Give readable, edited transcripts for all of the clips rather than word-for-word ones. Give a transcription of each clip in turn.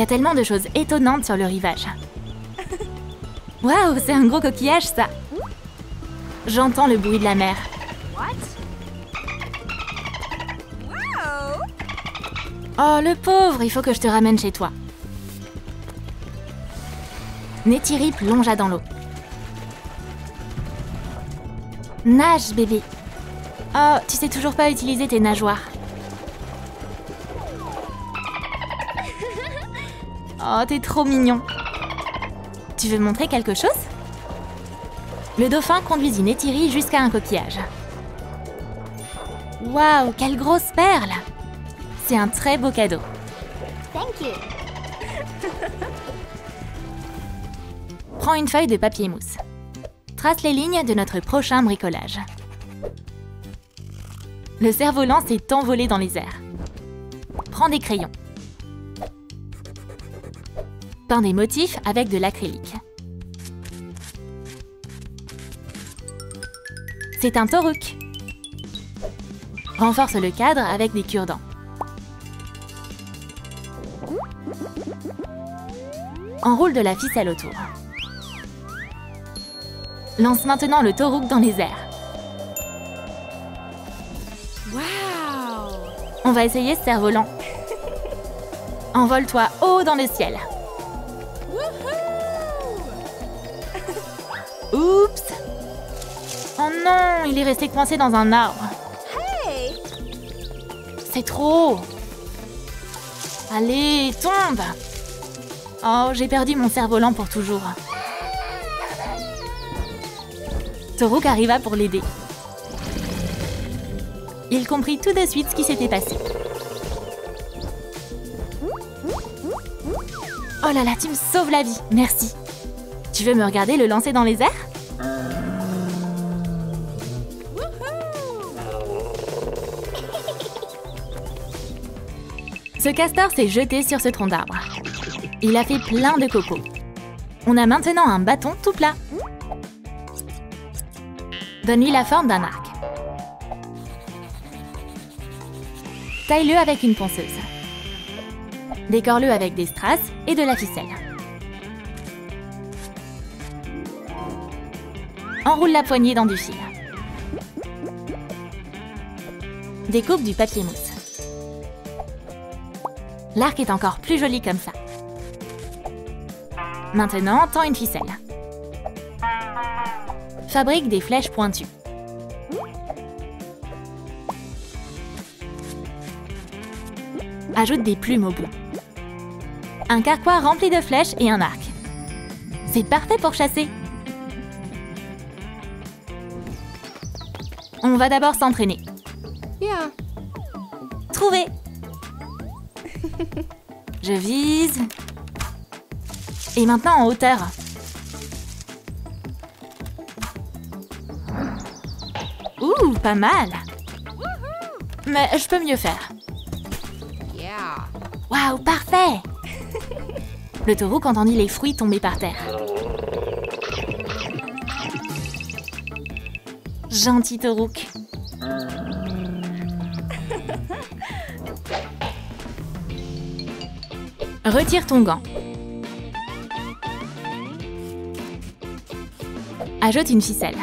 y a tellement de choses étonnantes sur le rivage. Waouh, c'est un gros coquillage, ça. J'entends le bruit de la mer. Oh, le pauvre, il faut que je te ramène chez toi. Neytiri plongea dans l'eau. Nage, bébé. Oh, tu sais toujours pas utiliser tes nageoires. Oh, t'es trop mignon. Tu veux montrer quelque chose? Le dauphin conduisit Neytiri jusqu'à un coquillage. Waouh, quelle grosse perle! C'est un très beau cadeau. Thank you. Prends une feuille de papier mousse. Trace les lignes de notre prochain bricolage. Le cerf-volant s'est envolé dans les airs. Prends des crayons. Peins des motifs avec de l'acrylique. C'est un taurouk. Renforce le cadre avec des cure-dents. Enroule de la ficelle autour. Lance maintenant le taurouk dans les airs. Wow! On va essayer ce cerf-volant. Envole-toi haut dans le ciel. Oups! Oh non, il est resté coincé dans un arbre. Hey! C'est trop! Allez, tombe! Oh, j'ai perdu mon cerf-volant pour toujours. Taurouk arriva pour l'aider. Il comprit tout de suite ce qui s'était passé. Oh là là, tu me sauves la vie, merci. Tu veux me regarder le lancer dans les airs? Ce castor s'est jeté sur ce tronc d'arbre. Il a fait plein de cocos. On a maintenant un bâton tout plat. Donne-lui la forme d'un arc. Taille-le avec une ponceuse. Décore-le avec des strass et de la ficelle. Enroule la poignée dans du fil. Découpe du papier mousse. L'arc est encore plus joli comme ça. Maintenant, tends une ficelle. Fabrique des flèches pointues. Ajoute des plumes au bout. Un carquois rempli de flèches et un arc. C'est parfait pour chasser. On va d'abord s'entraîner. Yeah. Trouvé! Je vise. Et maintenant en hauteur. Ouh, pas mal. Mais je peux mieux faire. Yeah. Waouh, parfait! Le taurouk entendit les fruits tomber par terre. Gentil taurouk. Retire ton gant. Ajoute une ficelle.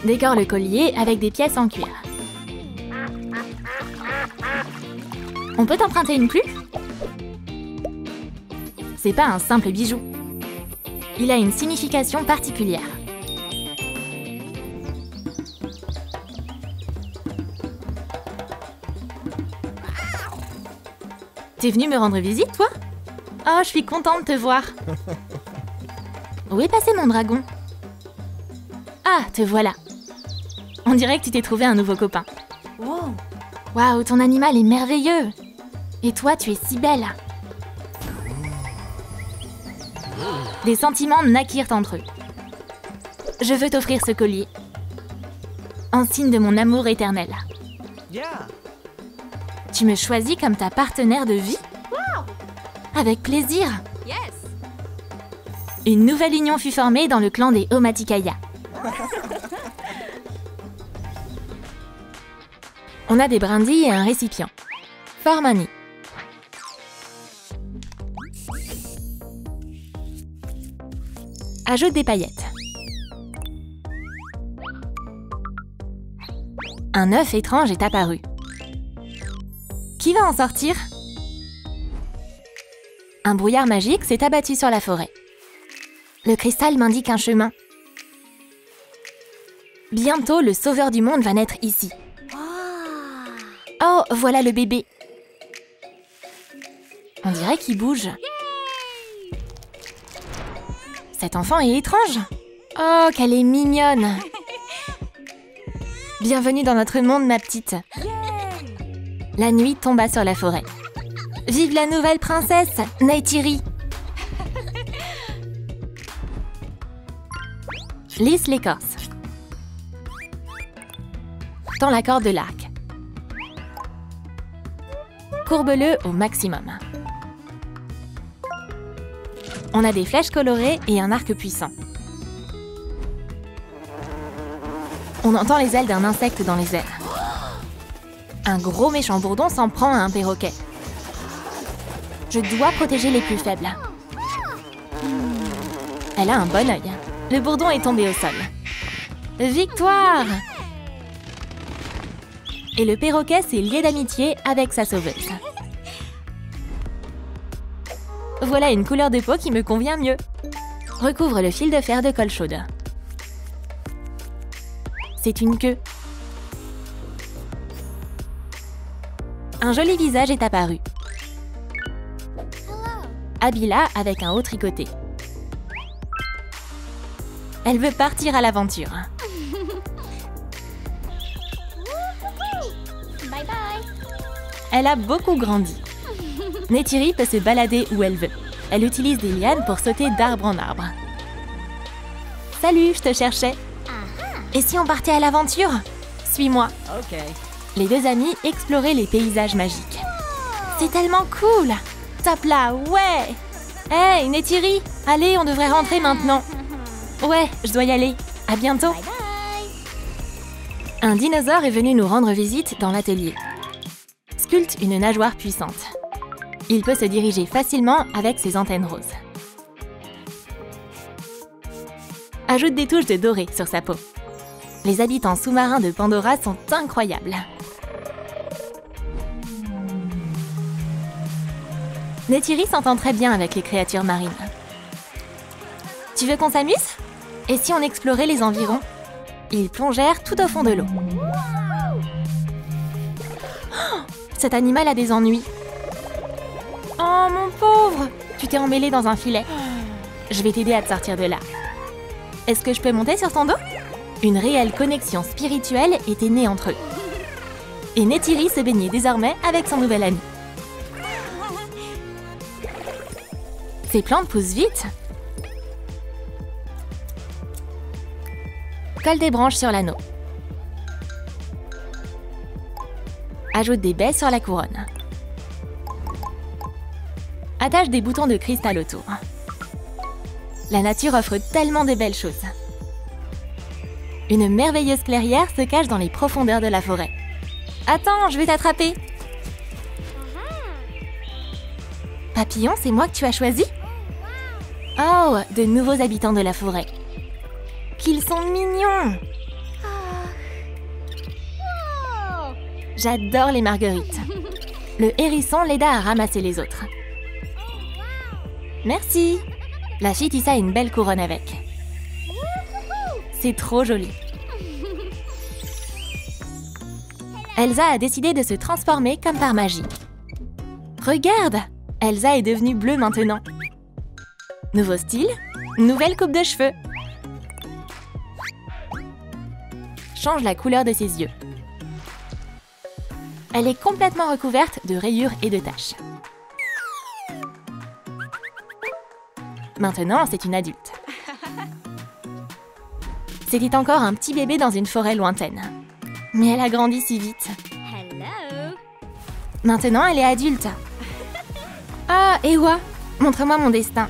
Décore le collier avec des pièces en cuir. On peut t'emprunter une plume? C'est pas un simple bijou. Il a une signification particulière. T'es venu me rendre visite, toi? Oh, je suis contente de te voir. Où est passé mon dragon? Ah, te voilà. On dirait que tu t'es trouvé un nouveau copain. Wow. Waouh, ton animal est merveilleux. Et toi, tu es si belle. Des sentiments naquirent entre eux. Je veux t'offrir ce collier. En signe de mon amour éternel. Yeah. Tu me choisis comme ta partenaire de vie? Avec plaisir. Yes! Une nouvelle union fut formée dans le clan des Omaticaya. On a des brindilles et un récipient. Forme un nid. Ajoute des paillettes. Un œuf étrange est apparu. Qui va en sortir? Un brouillard magique s'est abattu sur la forêt. Le cristal m'indique un chemin. Bientôt, le sauveur du monde va naître ici. Oh, voilà le bébé. On dirait qu'il bouge. Cet enfant est étrange. Oh, qu'elle est mignonne. Bienvenue dans notre monde, ma petite. La nuit tomba sur la forêt. Vive la nouvelle princesse, Neytiri. Lisse l'écorce. Tends la corde de l'arc. Courbe-le au maximum. On a des flèches colorées et un arc puissant. On entend les ailes d'un insecte dans les airs. Un gros méchant bourdon s'en prend à un perroquet. Je dois protéger les plus faibles. Elle a un bon œil. Le bourdon est tombé au sol. Victoire! Et le perroquet s'est lié d'amitié avec sa sauveuse. Voilà une couleur de peau qui me convient mieux. Recouvre le fil de fer de colle chaude. C'est une queue. Un joli visage est apparu. Abila avec un haut tricoté. Elle veut partir à l'aventure. Bye bye. Elle a beaucoup grandi. Neytiri peut se balader où elle veut. Elle utilise des lianes pour sauter d'arbre en arbre. Salut, je te cherchais. Et si on partait à l'aventure? Suis-moi. Ok. Les deux amis exploraient les paysages magiques. C'est tellement cool! Top là, ouais! Hey, Neytiri! Allez, on devrait rentrer maintenant. Ouais, je dois y aller. À bientôt. Bye bye. Un dinosaure est venu nous rendre visite dans l'atelier. Sculpte une nageoire puissante. Il peut se diriger facilement avec ses antennes roses. Ajoute des touches de doré sur sa peau. Les habitants sous-marins de Pandora sont incroyables. Neytiri s'entend très bien avec les créatures marines. Tu veux qu'on s'amuse? Et si on explorait les environs? Ils plongèrent tout au fond de l'eau. Oh, cet animal a des ennuis. Oh, mon pauvre! Tu t'es emmêlé dans un filet. Je vais t'aider à te sortir de là. Est-ce que je peux monter sur ton dos? Une réelle connexion spirituelle était née entre eux. Et Neytiri se baignait désormais avec son nouvel ami. Ces plantes poussent vite. Colle des branches sur l'anneau. Ajoute des baies sur la couronne. Attache des boutons de cristal autour. La nature offre tellement de belles choses. Une merveilleuse clairière se cache dans les profondeurs de la forêt. Attends, je vais t'attraper. Papillon, c'est moi que tu as choisi? Oh, de nouveaux habitants de la forêt. Qu'ils sont mignons! J'adore les marguerites. Le hérisson l'aida à ramasser les autres. Merci! La fille tissa une belle couronne avec. C'est trop joli. Elsa a décidé de se transformer comme par magie. Regarde! Elsa est devenue bleue maintenant. Nouveau style, nouvelle coupe de cheveux. Change la couleur de ses yeux. Elle est complètement recouverte de rayures et de taches. Maintenant, c'est une adulte. C'était encore un petit bébé dans une forêt lointaine. Mais elle a grandi si vite. Hello. Maintenant, elle est adulte. Ah, Ewa, montre-moi mon destin.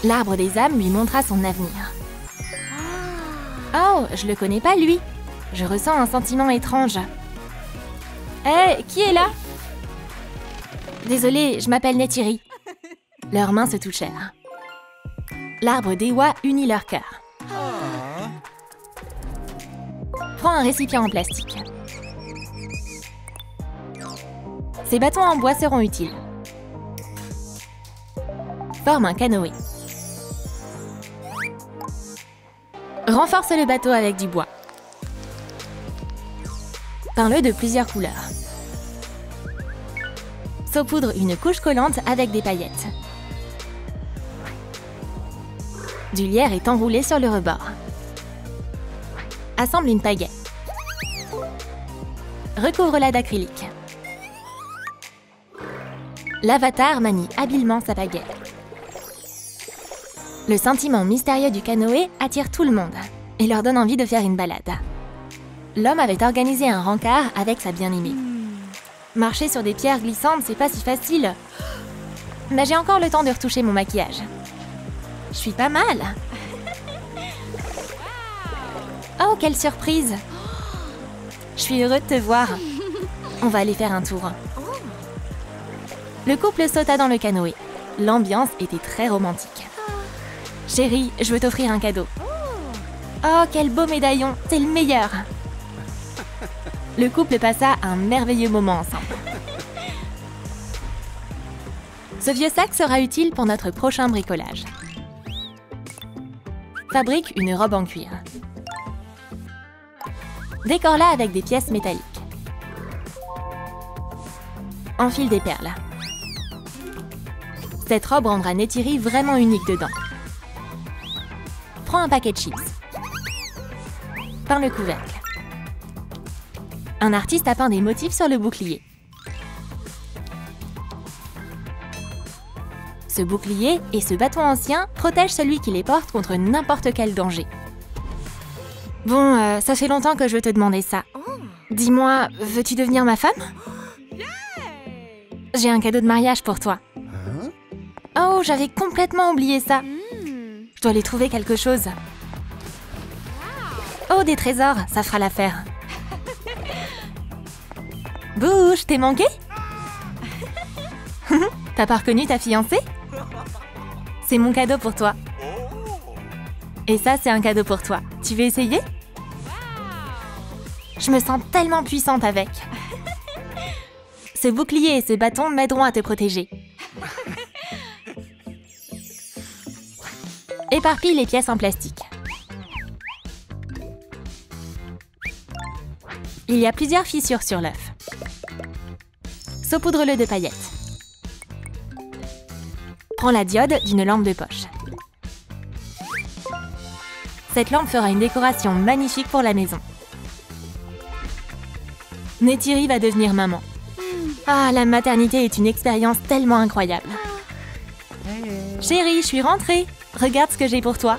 L'arbre des âmes lui montra son avenir. Oh, je le connais pas, lui. Je ressens un sentiment étrange. Hé, qui est là? Désolée, je m'appelle Neytiri. Leurs mains se touchèrent. L'arbre d'Ewa unit leurs cœurs. Prends un récipient en plastique. Ces bâtons en bois seront utiles. Forme un canoë. Renforce le bateau avec du bois. Peins-le de plusieurs couleurs. Saupoudre une couche collante avec des paillettes. Du lierre est enroulé sur le rebord. Assemble une pagaie. Recouvre-la d'acrylique. L'avatar manie habilement sa pagaie. Le sentiment mystérieux du canoë attire tout le monde et leur donne envie de faire une balade. L'homme avait organisé un rencard avec sa bien-aimée. Marcher sur des pierres glissantes, c'est pas si facile. Mais j'ai encore le temps de retoucher mon maquillage. Je suis pas mal. Oh, quelle surprise! Je suis heureux de te voir. On va aller faire un tour. Le couple sauta dans le canoë. L'ambiance était très romantique. Chérie, je veux t'offrir un cadeau. Oh, quel beau médaillon! C'est le meilleur! Le couple passa un merveilleux moment ensemble. Ce vieux sac sera utile pour notre prochain bricolage. Fabrique une robe en cuir. Décore-la avec des pièces métalliques. Enfile des perles. Cette robe rendra Neytiri vraiment unique dedans. Prends un paquet de chips. Peins le couvercle. Un artiste a peint des motifs sur le bouclier. Ce bouclier et ce bâton ancien protègent celui qui les porte contre n'importe quel danger. Bon, ça fait longtemps que je veux te demander ça. Dis-moi, veux-tu devenir ma femme? J'ai un cadeau de mariage pour toi. Oh, j'avais complètement oublié ça. Je dois aller trouver quelque chose. Oh, des trésors, ça fera l'affaire. Bouge, t'es manqué? T'as pas reconnu ta fiancée? C'est mon cadeau pour toi. Et ça, c'est un cadeau pour toi. Tu veux essayer? Je me sens tellement puissante avec. Ce bouclier et ce bâton m'aideront à te protéger. Éparpille les pièces en plastique. Il y a plusieurs fissures sur l'œuf. Saupoudre-le de paillettes. Prends la diode d'une lampe de poche. Cette lampe fera une décoration magnifique pour la maison. Neytiri va devenir maman. Ah, la maternité est une expérience tellement incroyable. Chérie, je suis rentrée. Regarde ce que j'ai pour toi.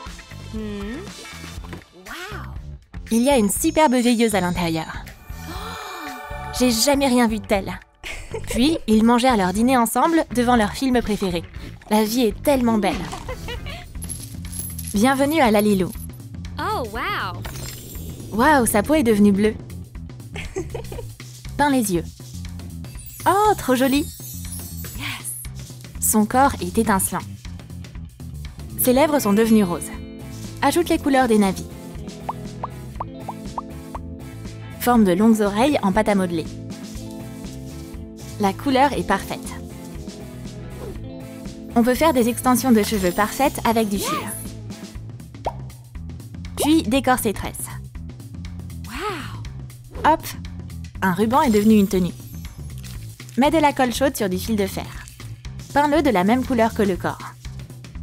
Il y a une superbe veilleuse à l'intérieur. J'ai jamais rien vu de tel. Puis, ils mangèrent leur dîner ensemble devant leur film préféré. La vie est tellement belle. Bienvenue à Lalilou. Oh, wow. Waouh, sa peau est devenue bleue. Peins les yeux. Oh, trop joli. Son corps est étincelant. Ses lèvres sont devenues roses. Ajoute les couleurs des navis. Forme de longues oreilles en pâte à modeler. La couleur est parfaite. On peut faire des extensions de cheveux parfaites avec du fil. Puis décore ses tresses. Hop, un ruban est devenu une tenue. Mets de la colle chaude sur du fil de fer. Peins-le de la même couleur que le corps.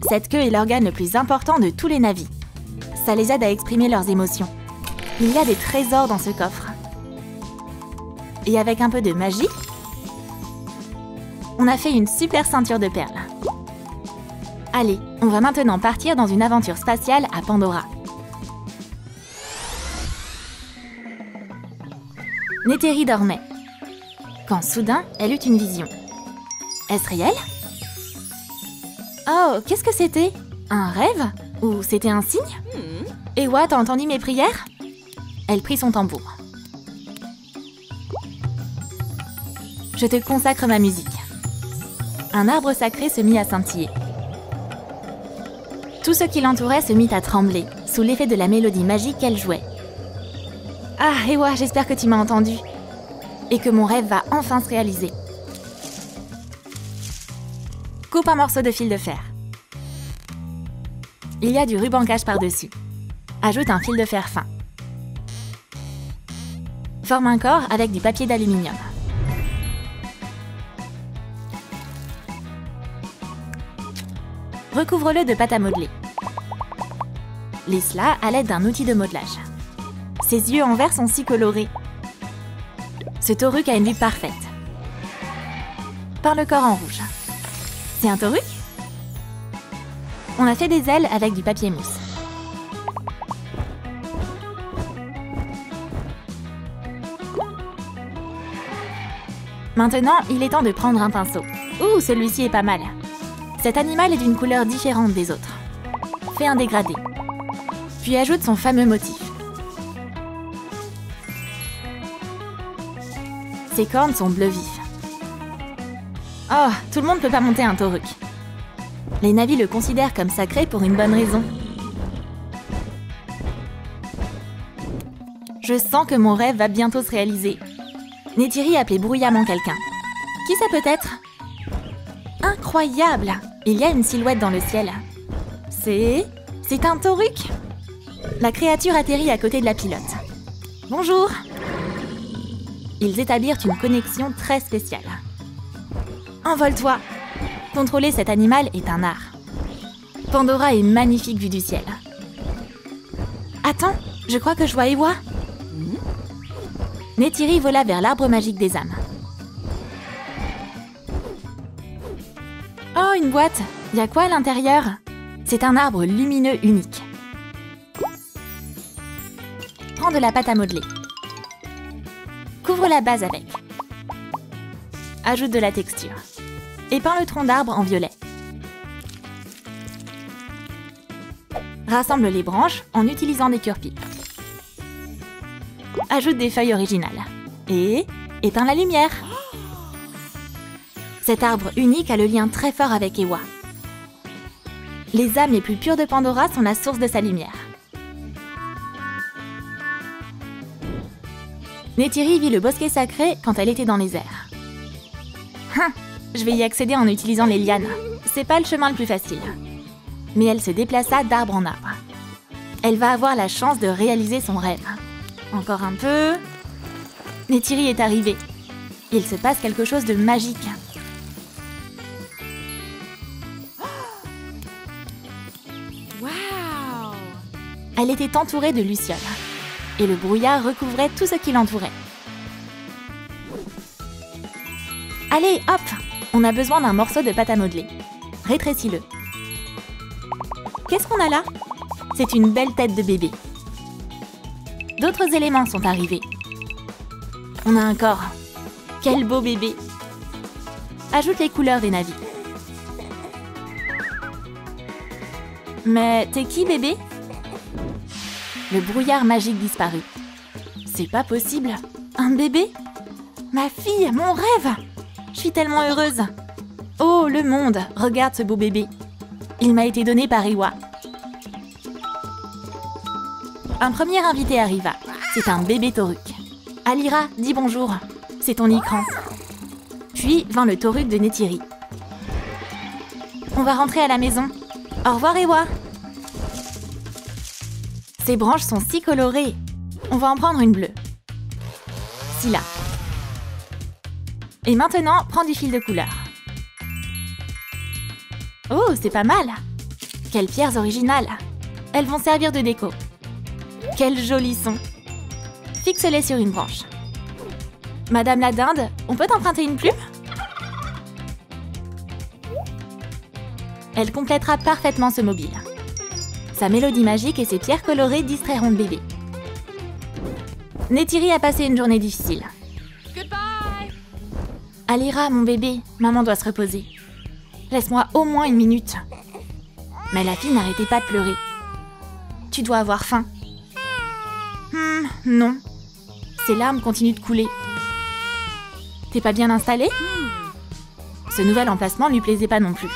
Cette queue est l'organe le plus important de tous les navis. Ça les aide à exprimer leurs émotions. Il y a des trésors dans ce coffre. Et avec un peu de magie, on a fait une super ceinture de perles. Allez, on va maintenant partir dans une aventure spatiale à Pandora. Neytiri dormait. Quand soudain, elle eut une vision. Est-ce réel? Oh, qu'est-ce que c'était? Un rêve? Ou c'était un signe? Ewa, t'as entendu mes prières? Elle prit son tambour. Je te consacre ma musique. Un arbre sacré se mit à scintiller. Tout ce qui l'entourait se mit à trembler, sous l'effet de la mélodie magique qu'elle jouait. Ah, Ewa, j'espère que tu m'as entendu. Et que mon rêve va enfin se réaliser. Coupe un morceau de fil de fer. Il y a du ruban cache par-dessus. Ajoute un fil de fer fin. Forme un corps avec du papier d'aluminium. Recouvre-le de pâte à modeler. Lisse-la à l'aide d'un outil de modelage. Ses yeux en verre sont si colorés. Ce tauruc a une vue parfaite. Peins le corps en rouge. C'est un tauruc? On a fait des ailes avec du papier mousse. Maintenant, il est temps de prendre un pinceau. Ouh, celui-ci est pas mal. Cet animal est d'une couleur différente des autres. Fais un dégradé. Puis ajoute son fameux motif. Ses cornes sont bleu vif. Oh, tout le monde peut pas monter un tauruc. Les Na'vi le considèrent comme sacré pour une bonne raison. Je sens que mon rêve va bientôt se réaliser. Neytiri appelait bruyamment quelqu'un. Qui ça peut être? Incroyable! Il y a une silhouette dans le ciel. C'est un tauruc! La créature atterrit à côté de la pilote. Bonjour! Ils établirent une connexion très spéciale. Envole-toi! Contrôler cet animal est un art. Pandora est magnifique vue du ciel. Attends, je crois que je vois Ewa. Neytiri vola vers l'arbre magique des âmes. Oh, une boîte! Y a quoi à l'intérieur? C'est un arbre lumineux unique. Prends de la pâte à modeler. Couvre la base avec. Ajoute de la texture. Et peins le tronc d'arbre en violet. Rassemble les branches en utilisant des cure-pipe. Ajoute des feuilles originales. Et éteins la lumière. Cet arbre unique a le lien très fort avec Ewa. Les âmes les plus pures de Pandora sont la source de sa lumière. Neytiri vit le bosquet sacré quand elle était dans les airs. Je vais y accéder en utilisant les lianes. C'est pas le chemin le plus facile. Mais elle se déplaça d'arbre en arbre. Elle va avoir la chance de réaliser son rêve. Encore un peu. Neytiri est arrivée. Il se passe quelque chose de magique. Wow! Elle était entourée de lucioles. Et le brouillard recouvrait tout ce qui l'entourait. Allez, hop! On a besoin d'un morceau de pâte à modeler. Rétrécis-le. Qu'est-ce qu'on a là? C'est une belle tête de bébé. D'autres éléments sont arrivés. On a un corps. Quel beau bébé! Ajoute les couleurs des Na'vi. Mais t'es qui, bébé? Le brouillard magique disparut. C'est pas possible. Un bébé? Ma fille, mon rêve! Je suis tellement heureuse. Oh, le monde! Regarde ce beau bébé. Il m'a été donné par Ewa. Un premier invité arriva. C'est un bébé tauruc. Alira, dis bonjour. C'est ton écran. Puis vint le tauruc de Neytiri. On va rentrer à la maison. Au revoir, Ewa. Ces branches sont si colorées. On va en prendre une bleue. Scylla. Et maintenant, prends du fil de couleur. Oh, c'est pas mal! Quelles pierres originales! Elles vont servir de déco. Quels jolis sons! Fixe-les sur une branche. Madame la dinde, on peut t'emprunter une plume? Elle complétera parfaitement ce mobile. Sa mélodie magique et ses pierres colorées distrairont le bébé. Neytiri a passé une journée difficile. Goodbye! Alira, mon bébé, maman doit se reposer. Laisse-moi au moins une minute. Mais la fille n'arrêtait pas de pleurer. Tu dois avoir faim. Non. Ses larmes continuent de couler. T'es pas bien installée? Ce nouvel emplacement lui plaisait pas non plus.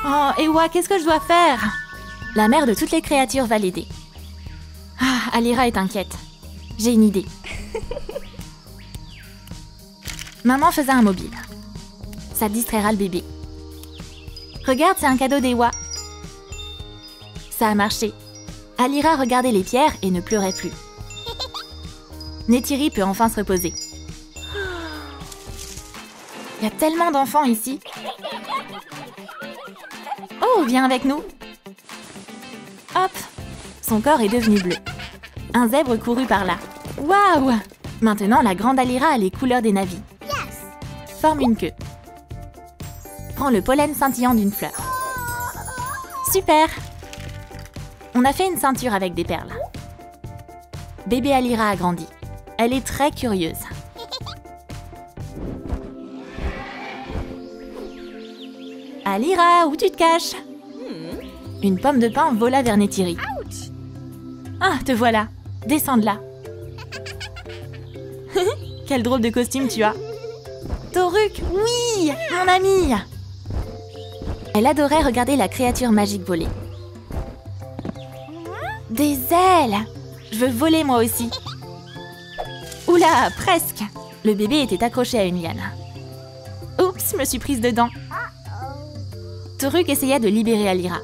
Oh, Ewa, qu'est-ce que je dois faire? La mère de toutes les créatures va l'aider. Ah, Alira est inquiète. J'ai une idée. Maman faisait un mobile. Ça distraira le bébé. Regarde, c'est un cadeau d'Ewa. Ça a marché. Alira regardait les pierres et ne pleurait plus. Neytiri peut enfin se reposer. Il y a tellement d'enfants ici. Oh, viens avec nous. Hop, son corps est devenu bleu. Un zèbre courut par là. Waouh! Maintenant, la grande Alira a les couleurs des navis. Forme une queue. Prends le pollen scintillant d'une fleur. Super! On a fait une ceinture avec des perles. Bébé Alira a grandi. Elle est très curieuse. Alira, où tu te caches? Une pomme de pin vola vers Neytiri. Ah, te voilà. Descends de là. Quel drôle de costume tu as. Toruk, oui, mon ami. Elle adorait regarder la créature magique voler. Des ailes. Je veux voler moi aussi. Oula, presque. Le bébé était accroché à une liane. Oups, je me suis prise dedans. Toruk essaya de libérer Alira.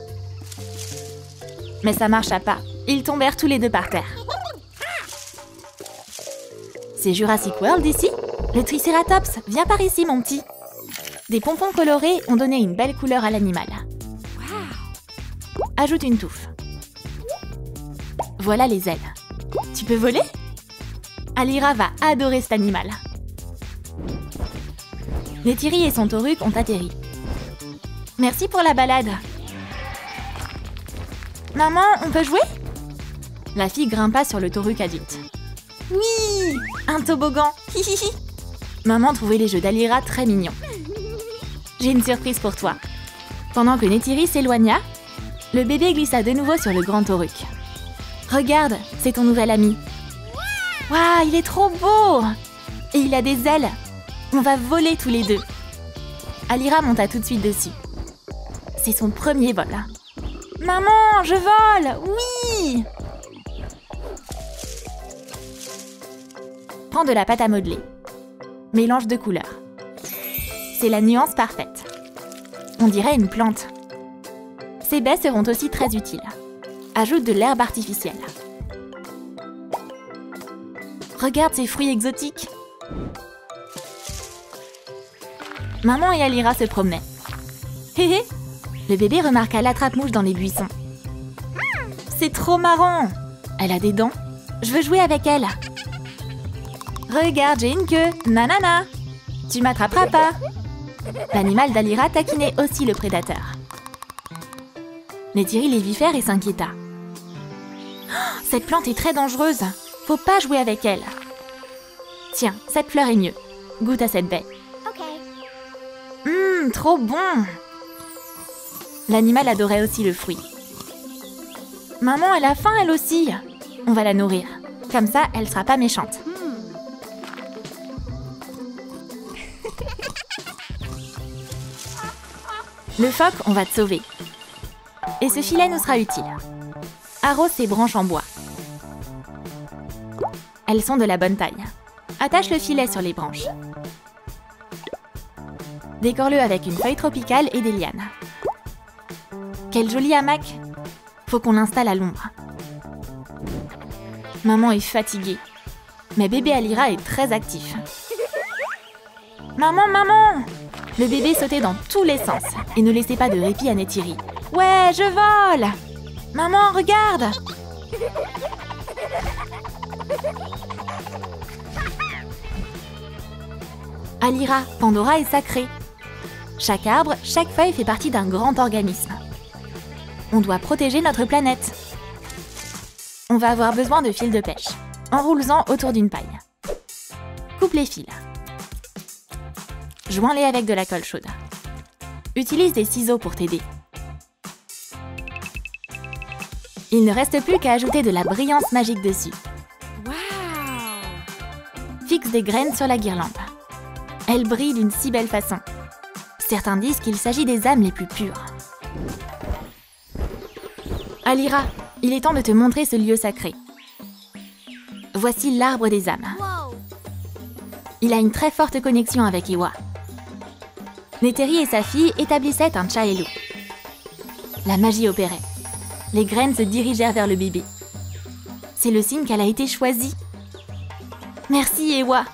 Mais ça marcha pas. Ils tombèrent tous les deux par terre. C'est Jurassic World ici? Le Triceratops, viens par ici mon petit. Des pompons colorés ont donné une belle couleur à l'animal. Ajoute une touffe. Voilà les ailes. Tu peux voler? Alira va adorer cet animal. Neytiri et son Toruk ont atterri. Merci pour la balade. Maman, on peut jouer? La fille grimpa sur le Toruk adulte. Oui, un toboggan. Hihihi. Maman trouvait les jeux d'Alira très mignons. J'ai une surprise pour toi. Pendant que Neytiri s'éloigna, le bébé glissa de nouveau sur le grand Toruk. Regarde, c'est ton nouvel ami. Waouh, il est trop beau! Et il a des ailes. On va voler tous les deux. Alira monta tout de suite dessus. C'est son premier vol. Maman, je vole! Oui! Prends de la pâte à modeler. Mélange de couleurs. C'est la nuance parfaite. On dirait une plante. Ces baies seront aussi très utiles. Ajoute de l'herbe artificielle. Regarde ces fruits exotiques. Maman et Alira se promenaient. Hé hé! Le bébé remarqua l'attrape-mouche dans les buissons. C'est trop marrant! Elle a des dents. Je veux jouer avec elle. Regarde, j'ai une queue. Nanana! Tu m'attraperas pas. L'animal d'Alira taquinait aussi le prédateur. Neytiri les vit faire et s'inquiéta. Oh, cette plante est très dangereuse. Faut pas jouer avec elle. Tiens, cette fleur est mieux. Goûte à cette baie. Trop bon! L'animal adorait aussi le fruit. Maman, elle a faim elle aussi. On va la nourrir. Comme ça, elle sera pas méchante. Le phoque, on va te sauver. Et ce filet nous sera utile. Arrose ces branches en bois. Elles sont de la bonne taille. Attache le filet sur les branches. Décore-le avec une feuille tropicale et des lianes. Quel joli hamac! Faut qu'on l'installe à l'ombre. Maman est fatiguée. Mais bébé Alira est très actif. Maman, maman! Le bébé sautait dans tous les sens et ne laissait pas de répit à Neytiri. Ouais, je vole! Maman, regarde! Alira, Pandora est sacrée. Chaque arbre, chaque feuille fait partie d'un grand organisme. On doit protéger notre planète. On va avoir besoin de fils de pêche. Enroule-en autour d'une paille. Coupe les fils. Joins-les avec de la colle chaude. Utilise des ciseaux pour t'aider. Il ne reste plus qu'à ajouter de la brillance magique dessus. Wow! Fixe des graines sur la guirlande. Elles brillent d'une si belle façon. Certains disent qu'il s'agit des âmes les plus pures. Alira, il est temps de te montrer ce lieu sacré. Voici l'arbre des âmes. Whoa. Il a une très forte connexion avec Iwa. Néthéri et sa fille établissaient un Chaelu. La magie opérait. Les graines se dirigèrent vers le bébé. C'est le signe qu'elle a été choisie. Merci, Ewa.